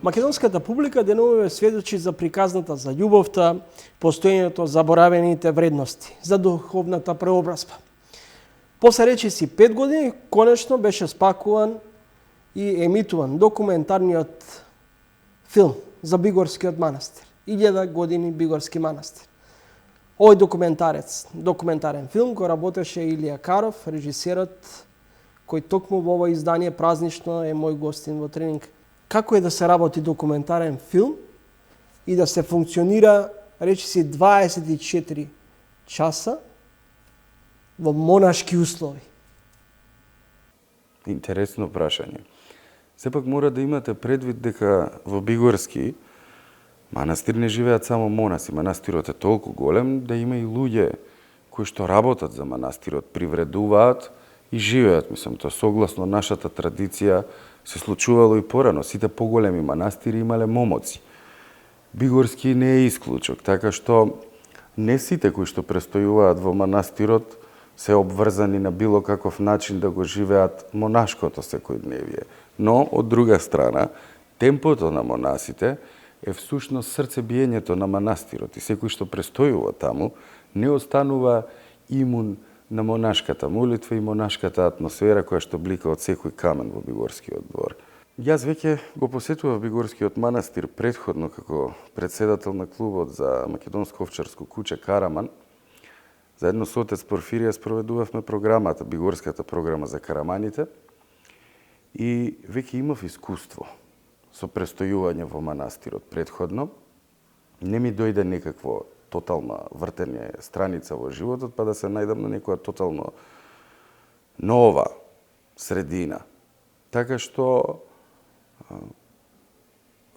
Македонската публика деновиве сведочи за приказната за љубовта, постоењето заборавените вредности, за духовната преобразба. После речиси 5 години, конечно беше спакуван и емитуван документарниот филм за Бигорскиот манастир. 1000 години Бигорски манастир. Овој документарен филм го работеше Илија Каров, режисерот кој токму во ова издание празнично е мој гостин во тренинг. Како е да се работи документарен филм и да се функционира, речиси 24 часа во монашки услови? Интересно прашање. Сепак мора да имате предвид дека во Бигорски манастир не живеат само монаси. Манастирот е толку голем да има и луѓе кои што работат за манастирот, привредуваат и живеат. Мислам, тоа согласно нашата традиција се случувало и порано. Сите поголеми манастири имале момоци. Бигорски не е исклучок, така што не сите кои што престојуваат во манастирот се обврзани на било каков начин да го живеат монашкото секојдневие. Но, од друга страна, темпото на монасите е всушност срцебиењето на манастирот и секој што престојува таму не останува имун на монашката молитва и монашката атмосфера која што блика од секој камен во Бигорскиот двор. Јас веќе го посетував Бигорскиот манастир претходно како председател на клубот за македонско овчарско куќе Караман. Заедно со отец Порфирија спроведувавме програмата, Бигорската програма за караманите и веќе имав искуство со престојување во манастирот претходно. Не ми дојде некакво тотална вртење страница во животот, па да се најдам на некоја тотално нова средина. Така што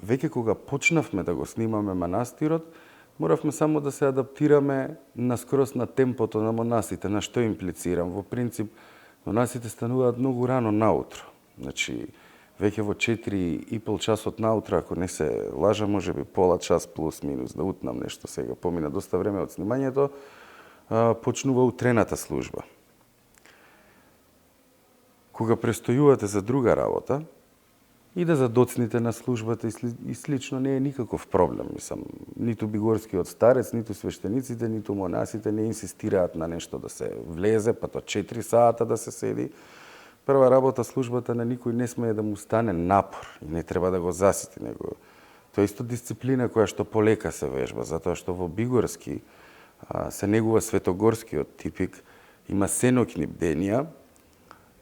веќе кога почнавме да го снимаме манастирот, моравме само да се адаптираме наскрос на темпото на монасите. На што имплицирам? Во принцип, монасите стануваат многу рано наутро. Значи, веќе во 4,5 часот наутро, ако не се лажа, може би пола час плюс минус, да утнам нешто сега. Помина доста време од снимањето, почнува утрената служба. Кога престојувате за друга работа, и да задоцните на службата и слично не е никаков проблем. Мислам, ниту Бигорскиот старец, ниту свештениците, ниту монасите не инсистираат на нешто да се влезе, па то 4 сата да се седи. Прва работа службата на никој не смее да му стане напор и не треба да го засити него. Тоа е исто дисциплина која што полека се вежба, затоа што во Бигорски се негува светогорскиот типик, има сенокни бденија.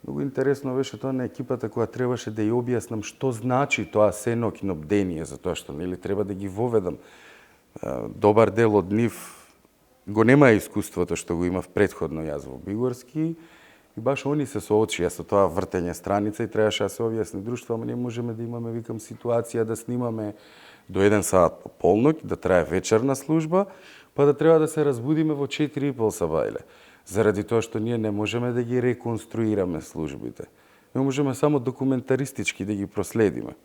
Многу интересно беше тоа на екипата која требаше да ја објаснам што значи тоа сенокно бдение, затоа што нели треба да ги воведам. Добар дел од нив го нема искуството што го имав претходно јас во Бигорски и баш они се соочија со тоа вртење страница и требаше да се објасни друштво, ама не можеме да имаме, викам, ситуација да снимаме до 1 сат по полноќ, да трае вечерна служба, па да треба да се разбудиме во 4,5 сабајле. Заради тоа што ние не можеме да ги реконструираме службите. Не можеме само документаристички да ги проследиме.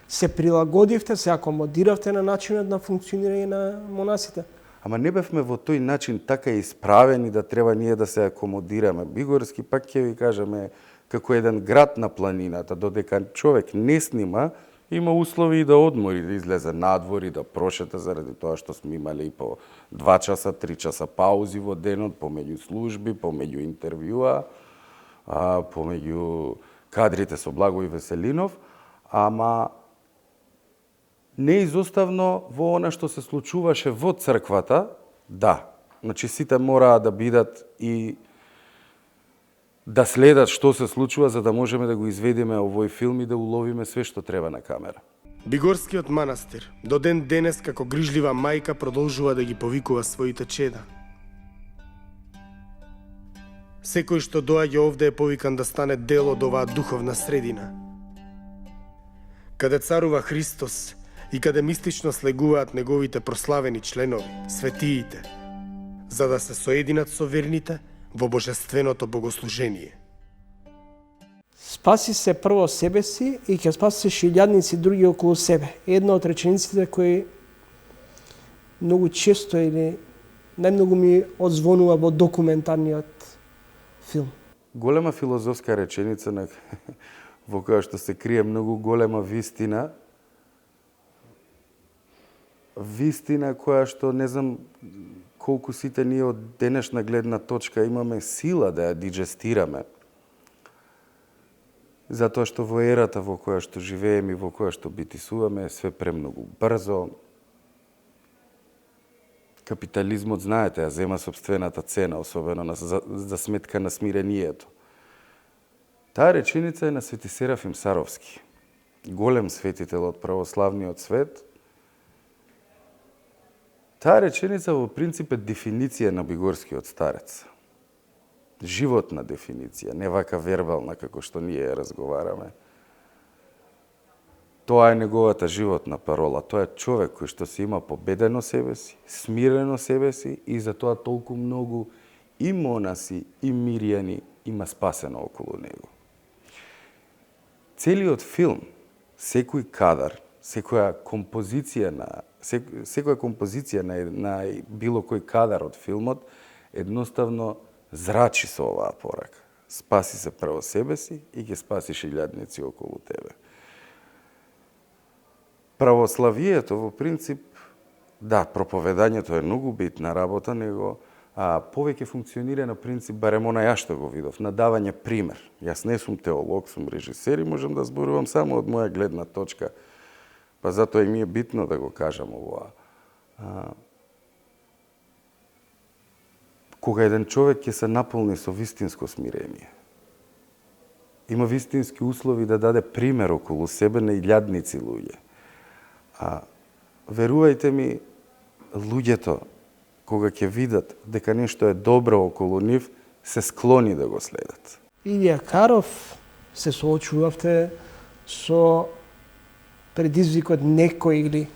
Се прилагодивте, се акомодиравте на начинот на функционирање на монасите? Ама не бевме во тој начин така исправени да треба ние да се акомодираме. Бигорски, пак ќе ви кажеме, како еден град на планината, додека човек не снима, има услови и да одмори, да излезе надвор и да прошета, заради тоа што сме имале и по 2 часа, 3 часа паузи во денот, помеѓу служби, помеѓу интервјуа, помеѓу кадрите со Благој Веселинов, ама неизоставно во она што се случуваше во црквата, да. Значи сите мораа да бидат и да следат што се случува за да можеме да го изведеме овој филм и да уловиме све што треба на камера. Бигорскиот манастир до ден денес како грижлива мајка продолжува да ги повикува своите чеда. Секој што доаѓа овде е повикан да стане дел од оваа духовна средина, каде царува Христос и каде мистично слегуваат неговите прославени членови, светиите, за да се соединат со верните во божественото богослужение. Спаси се прво себе си и ќе спаси шилјадници други околу себе. Една од речениците кои многу често или најмногу ми одзвонува во документарниот филм. Голема филозофска реченица во која што се крие многу голема вистина, вистина која што не знам колку сите ние од денешна гледна точка имаме сила да ја диджестираме. Затоа што во ерата во која што живееме и во која што битисуваме е све премногу брзо. Капитализмот, знаете, ја зема сопствената цена, особено за сметка на смирението. Таа реченица е на Свети Серафим Саровски, голем светител од православниот свет. Таа реченица во принцип е дефиниција на бигорскиот старец. Животна дефиниција, не вака вербална како што ние ја разговараме. Тоа е неговата животна парола. Тоа е човек кој што се има победено себе си, смирено себе си и за тоа толку многу и монаси и мирјани има спасено околу него. Целиот филм, секој кадар, секоја композиција на било кој кадар од филмот едноставно зрачи со оваа порака. Спаси се прво себе си и ќе спасиш илјадници околу тебе. Православието во принцип, да, проповедањето е многу битна работа, него повеќе функционира на принцип, барем она ја што го видов, на давање пример. Јас не сум теолог, сум режисер и можам да зборувам само од моја гледна точка. Па затоа и ми е битно да го кажам ова. Кога еден човек ќе се наполни со вистинско смирение, има вистински услови да даде пример околу себе на илјадници луѓе. Верувајте ми, луѓето, кога ќе видат дека нешто е добро околу нив, се склони да го следат. Илија Каров се соочувавте со предизвикот некој или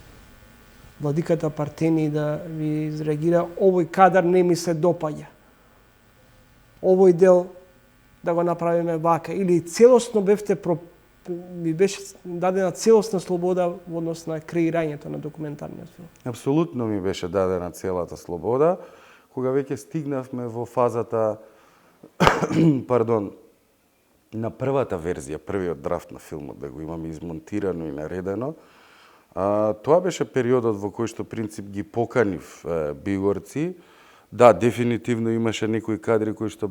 владиката Партени да ви изреагира: овој кадар не ми се допаѓа. Овој дел да го направиме вака. Или целосно ми беше дадена целосна слобода во однос на креирањето на документарниот филм. Апсолутно ми беше дадена целата слобода. Кога веќе стигнавме во фазата на првата верзија, првиот драфт на филмот, да го имаме измонтирано и наредено, тоа беше периодот во кој што принцип ги поканив бигорци. Да, дефинитивно имаше некои кадри кои што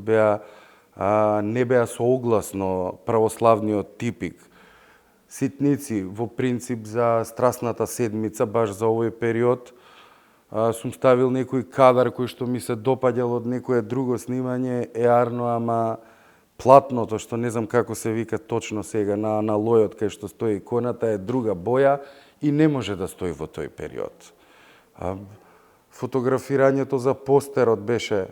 не беа соогласно православниот типик. Ситници, во принцип, за Страстната седмица, баш за овој период, сум ставил некој кадар кој што ми се допаѓал од некое друго снимање, еарно, ама платното, што не знам како се вика точно сега, на аналојот кај што стои иконата, е друга боја и не може да стои во тој период. Фотографирањето за постерот беше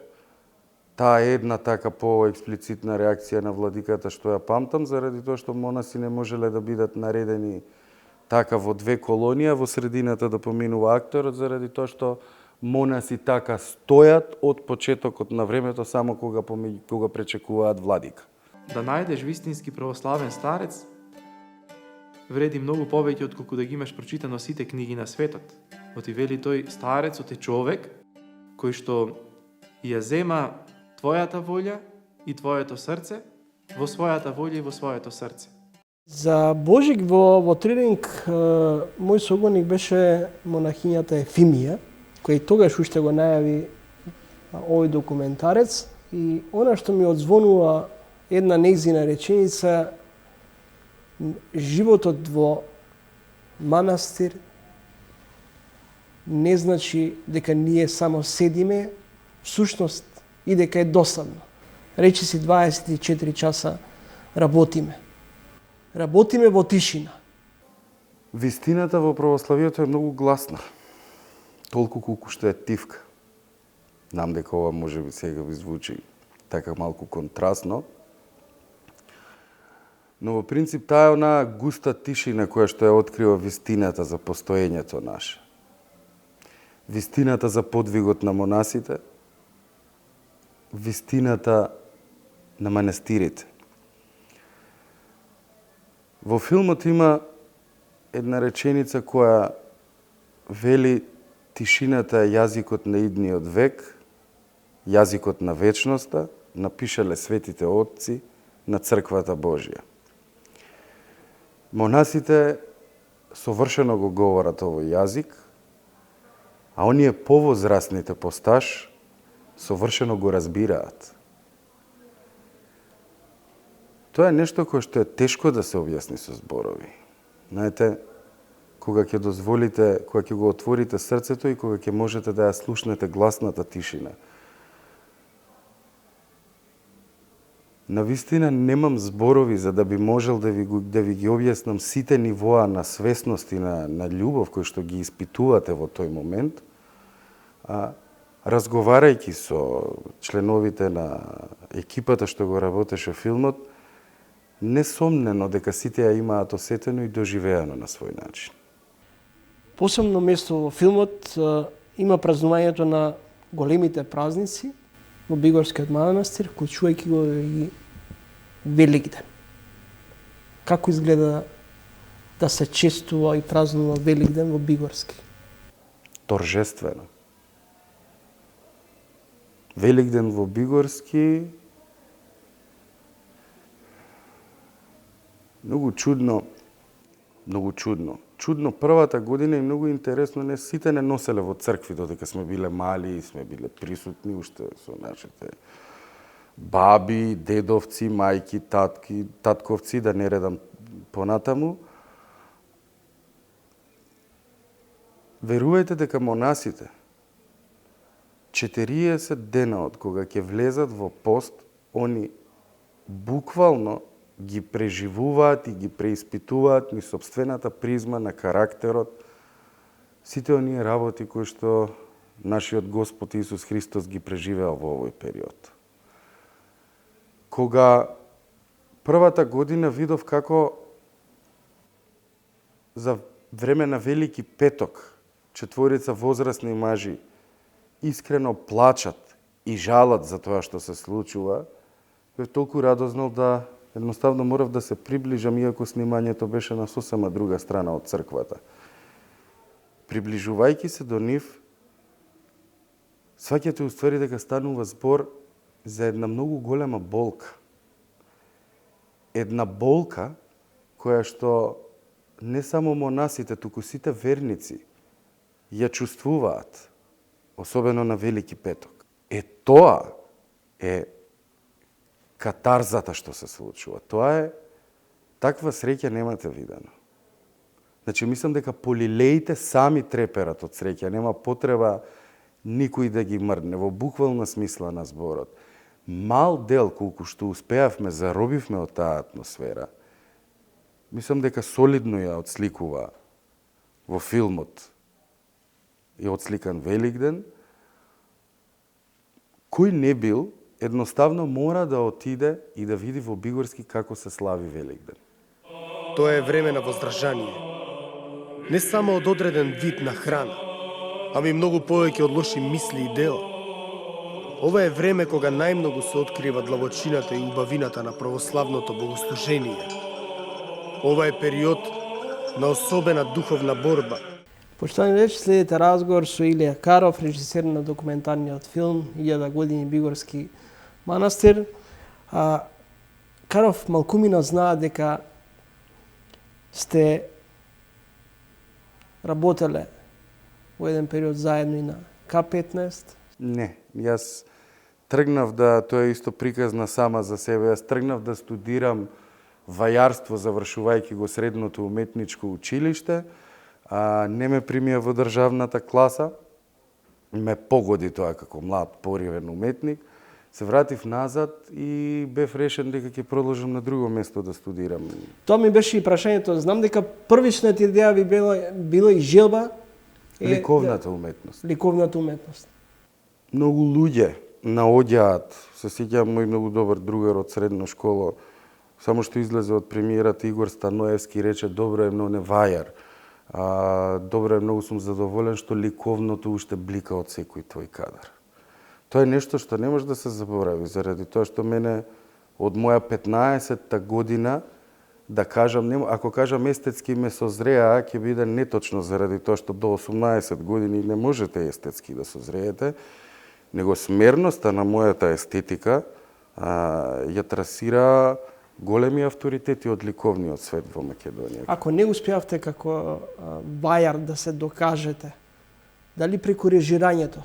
таа една така по-експлицитна реакција на владиката што ја памтам, заради тоа што монаси не можеле да бидат наредени така во две колонија, во средината да поминува акторот, заради тоа што монаси така стојат од почетокот на времето само кога пречекуваат владика. Да најдеш вистински православен старец вреди многу повеќе отколку да ги имаш прочитано сите книги на светот. Оти вели тој старецот е човек кој што ја зема твојата волја и твоето срце во својата волја и во своето срце. За Божик во тренинг мој согоник беше монахињата Ефимија, која тогаш уште го најави овој документарец, и она што ми одзвонува една нејзина реченица: животот во манастир не значи дека ние само седиме, всушност и дека е досадно. Речи си 24 часа работиме. Работиме во тишина. Вистината во православието е многу гласна. Толку колку што е тивка. Знам дека ова може би сега ви звучи така малку контрастно, но во принцип таа е онаа густа тишина која што ја открива вистината за постоењето наше. Вистината за подвигот на монасите, вистината на манастирите. Во филмот има една реченица која вели: тишината е јазикот на идниот век, јазикот на вечноста, напишале светите отци на црквата Божја. Монасите совршено го говорат овој јазик А оние повозрастните по стаж совршено го разбираат. Тоа е нешто кое што е тешко да се објасни со зборови. Знаете, кога ќе дозволите, кога ќе го отворите срцето и кога ќе можете да ја слушнете гласната тишина. Навистина немам зборови за да би можел да ви ги објаснам сите нивоа на свесност и на љубов кои што ги испитувате во тој момент. Разговарајќи со членовите на екипата што го работеше филмот, несомнено дека сите ја имаат осетено и доживеано на свој начин. Посебно место во филмот има празнувањето на големите празници во Бигорскиот манастир, вклучувајќи го и Великден. Како изгледа да се чествува и празнува Великден во Бигорски? Торжествено. Великден во Бигорски многу чудно. Чудно првата година и многу интересно, не сите не носеле во цркви додека сме биле мали и сме биле присутни уште со нашите баби, дедовци, мајки, татковци, да не редам понатаму. Верувајте дека монасите 40 дена од кога ќе влезат во пост, они буквално ги преживуваат и ги преиспитуваат ни собствената призма на карактерот, сите оние работи кои што нашиот Господ Исус Христос ги преживеал во овој период. Кога првата година видов како за време на Велики петок четворица возрастни мажи искрено плачат и жалат за тоа што се случува, бев толку радознал да едноставно морав да се приближам, иако снимањето беше на сосема друга страна од црквата. Приближувајќи се до нив, сваќате уствари дека станува збор за една многу голема болка. Една болка која што не само монасите, туку сите верници ја чувствуваат, особено на Велики петок. Тоа е катарзата што се случува. Тоа е таква среќа немате видено. Значи, мислам дека полилеите сами треперат од среќа, нема потреба никој да ги мрдне, во буквална смисла на зборот. Мал дел, колку што успеавме, заробивме од таа атмосфера, мислам дека солидно ја отсликува во филмот и отсликан Великден. Кој не бил, едноставно мора да отиде и да види во Бигорски како се слави Великден. Тоа е време на воздржание. Не само од одреден вид на храна, ами многу повеќе од лоши мисли и дела. Ова е време кога најмногу се открива длабочината и убавината на православното богослужение. Ова е период на особена духовна борба. Поштовани речи, следите разговор со Илија Каров, режисер на документарниот филм 1000 години Бигорски манастир. Каров малкумина знае дека сте работеле во еден период заедно и на К15. Не, јас тргнав да, тоа е исто приказна сама за себе, јас тргнав да студирам вајарство завршувајќи го средното уметничко училиште, не ме примија во државната класа, ме погоди тоа како млад поривен уметник, се вратив назад и бев решен дека ќе продолжам на друго место да студирам. Тоа ми беше и прашањето. Знам дека првичната идеја ви било и желба ликовната уметност. Ликовната уметност. Многу луѓе наоѓаат, се сеќавам мој многу добар другар од средна школа, само што излезе од премиерата Игор Станоевски рече добро е, но не вајар. Добро е, многу сум задоволен што ликовното уште блика од секој твој кадар. Тоа е нешто што не може да се заборави, заради тоа што мене од моја 15-та година, да кажам, ако кажам естетски ме созреа, ќе биде неточно заради тоа што до 18 години не можете естетски да созреете, него смерноста на мојата естетика ја трасира големи авторитети од ликовниот свет во Македонија. Ако не успеавте како вајар да се докажете, Дали преку режирањето?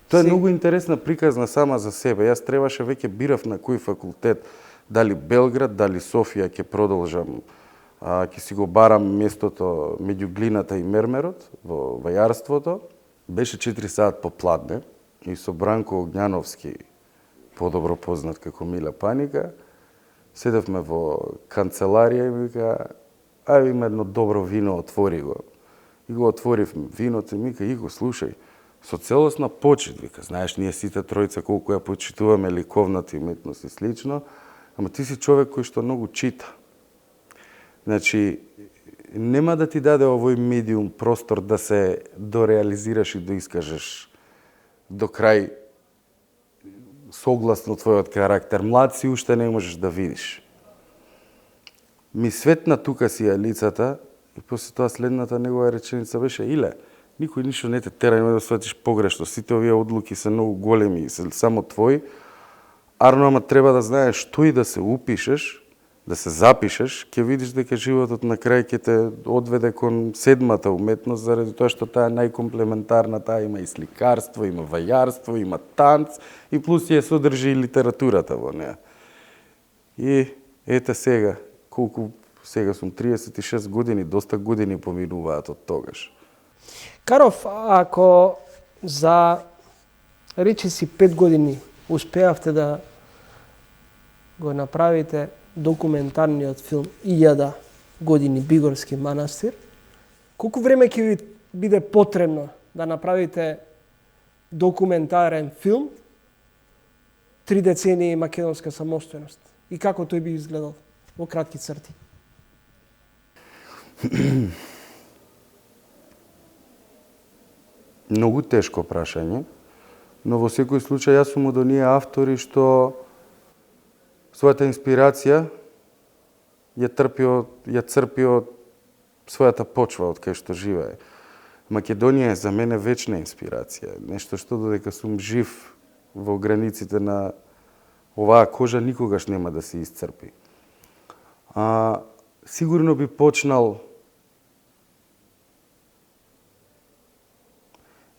Тоа е многу интересна приказна сама за себе. Јас требаше веќе бирав на кој факултет, дали Белград, дали Софија ќе продолжам, ќе си го барам местото меѓу глината и мермерот во вајарството. Беше 4 саат попладне и со Бранко Огњановски, подобро познат како Мила Паника, седевме во канцеларија и ми вика, ајде има едно добро вино, отвори го. И го отворивме виното и ми вика, Иго, слушај, со целосна почит, вика, знаеш, ние сите тројца колку ја почитуваме ликовната уметност и слично, ама ти си човек кој што многу чита. Значи, нема да ти даде овој медиум простор да се дореализираш и да искажеш до крај согласно твојот карактер. Млад си, уште не можеш да видиш. Ми светна тука си ја лицата и после тоа следната негова реченица беше, Иле, никој ништо не те тера, нема да сватиш погрешно. Сите овие одлуки се многу големи и се само твои. Арно, ама треба да знаеш што и да се упишеш, да се запишеш, ќе видиш дека животот на крај ќе те одведе кон седмата уметност, заради тоа што таа е најкомплементарна, таа има и сликарство, има вајарство, има танц и плюс ја содржи и литературата во неа. И ете сега, колку сега сум 36 години, доста години поминуваат од тогаш. Каров, ако за речи си 5 години успеавте да го направите документарниот филм 1000 години Бигорски манастир, колку време ќе ви биде потребно да направите документарен филм 3 децении македонска самостојност? И како тој би изгледал во кратки црти? Многу тешко прашање, но во секој случај јас сум од оние автори што својата инспирација ја црпи од својата почва од кај што живее. Македонија е за мене вечна инспирација, нешто што додека сум жив во границите на оваа кожа никогаш нема да се исцрпи. Сигурно би почнал,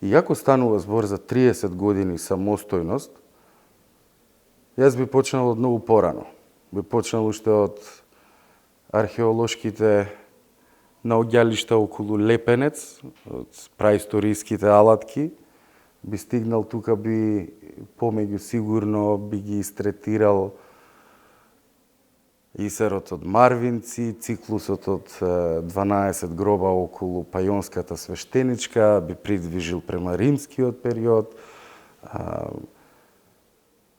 иако станува збор за 30 години самостојност, јас би почнал од многу порано. Би почнал уште од археолошките наоѓалишта околу Лепенец, од праисториските алатки. Би стигнал тука, би помеѓу сигурно би ги истретирал Исерот од Марвинци, циклусот од 12 гроба околу Пајонската свештеничка, би придвижил према римскиот период.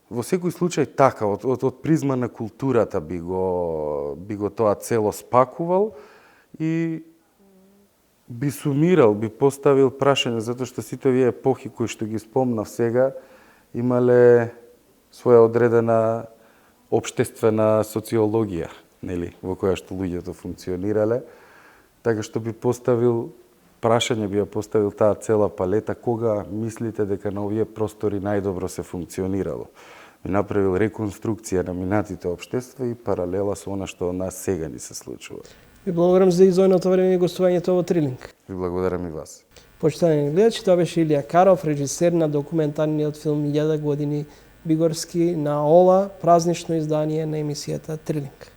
Во секој случај така, од призма на културата би го тоа цело спакувал и би сумирал, би поставил прашање, затоа што сите овие епохи кои што ги спомнав сега имале своја одредена општествена социологија, нели, во која што луѓето функционирале, така што би поставил прашање, би ја поставил таа цела палета, кога мислите дека на овие простори најдобро се функционирало. Би направил реконструкција на минатите општества и паралела со она што од нас сега ни се случува. Ви благодарам за изојното време и гостувањето во Трилинг. Ви благодарам и вас. Почитани гледачи, тоа беше Илија Каров, режисер на документарниот филм 1000 години Бигорски на ова празнично издание на емисијата Трилинг.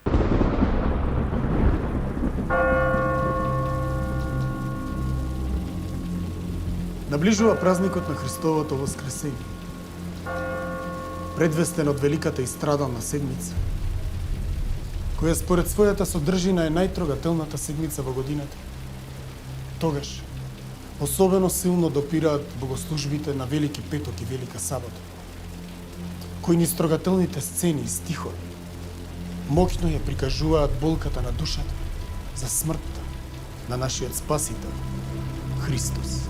Наближува празникот на Христовото воскресение, предвестен од великата истрадална седмица, која според својата содржина е најтрогателната седмица во годината. Тогаш, особено силно допираат богослужбите на Велики петок и Велика сабота, кои низ трогателните сцени и стихови моќно ја прикажуваат болката на душата за смртта на нашиот Спасител Христос.